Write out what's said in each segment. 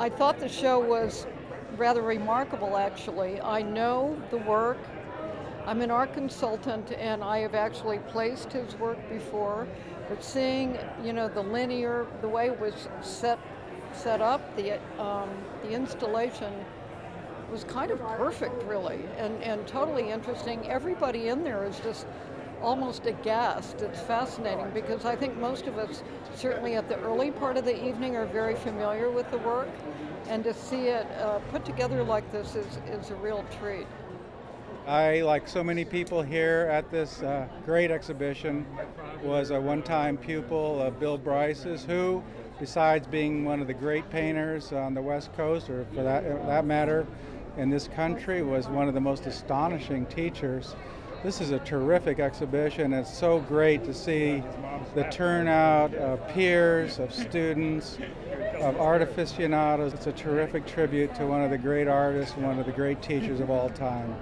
I thought the show was rather remarkable, actually. I know the work. I'm an art consultant, and I have actually placed his work before. But seeing, you know, the linear, the way it was set up, the installation was kind of perfect, really, and totally interesting. Everybody in there is just almost aghast. It's fascinating because I think most of us, certainly at the early part of the evening, are very familiar with the work, and to see it put together like this is a real treat. I, like so many people here at this great exhibition, was a one-time pupil of Bill Brice's, who, besides being one of the great painters on the West Coast, or for that matter, in this country, was one of the most astonishing teachers. This is a terrific exhibition. It's so great to see the turnout of peers, of students, of art aficionados. It's a terrific tribute to one of the great artists, one of the great teachers of all time.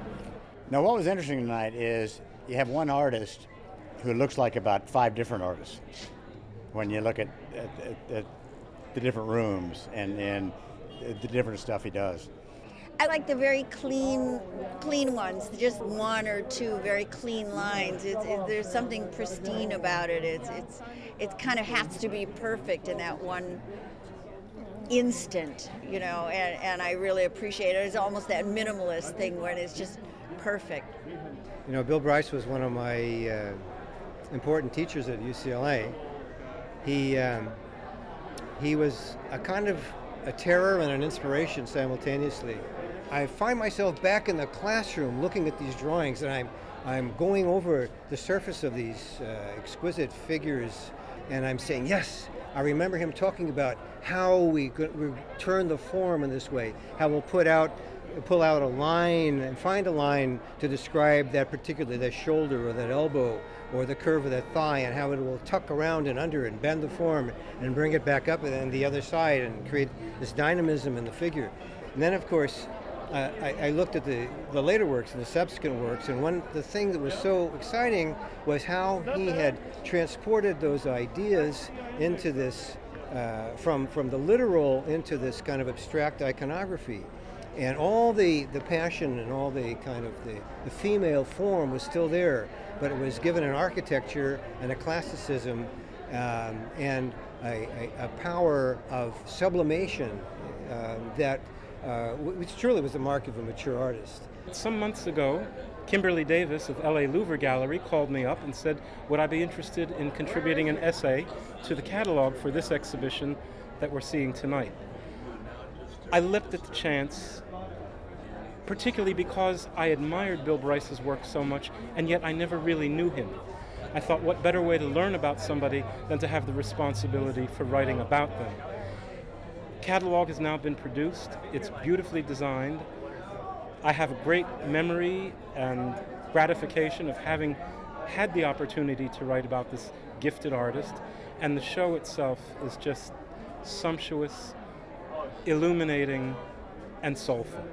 Now, what was interesting tonight is you have one artist who looks like about 5 different artists when you look at the different rooms and the different stuff he does. I like the very clean ones, just 1 or 2 very clean lines. There's something pristine about it. It kind of has to be perfect in that one instant, you know, and I really appreciate it. It's almost that minimalist thing when it's just perfect. You know, Bill Brice was one of my important teachers at UCLA. He was a kind of a terror and an inspiration simultaneously. I find myself back in the classroom looking at these drawings, and I'm going over the surface of these exquisite figures, and I'm saying, yes, I remember him talking about how we turn the form in this way, how we'll pull out a line and find a line to describe that particular, that shoulder or that elbow or the curve of that thigh, and how it will tuck around and under and bend the form and bring it back up and then the other side and create this dynamism in the figure. And then, of course, I looked at the later works and the subsequent works, and the thing that was so exciting was how he had transported those ideas into this, from the literal into this kind of abstract iconography. And all the passion and all the kind of the female form was still there, but it was given an architecture and a classicism and a power of sublimation which truly was the mark of a mature artist. Some months ago, Kimberly Davis of LA LOUVER Gallery called me up and said, would I be interested in contributing an essay to the catalog for this exhibition that we're seeing tonight? I leapt at the chance, particularly because I admired Bill Brice's work so much, and yet I never really knew him. I thought, what better way to learn about somebody than to have the responsibility for writing about them? Catalog has now been produced. It's beautifully designed. I have a great memory and gratification of having had the opportunity to write about this gifted artist, and the show itself is just sumptuous, illuminating, and soulful.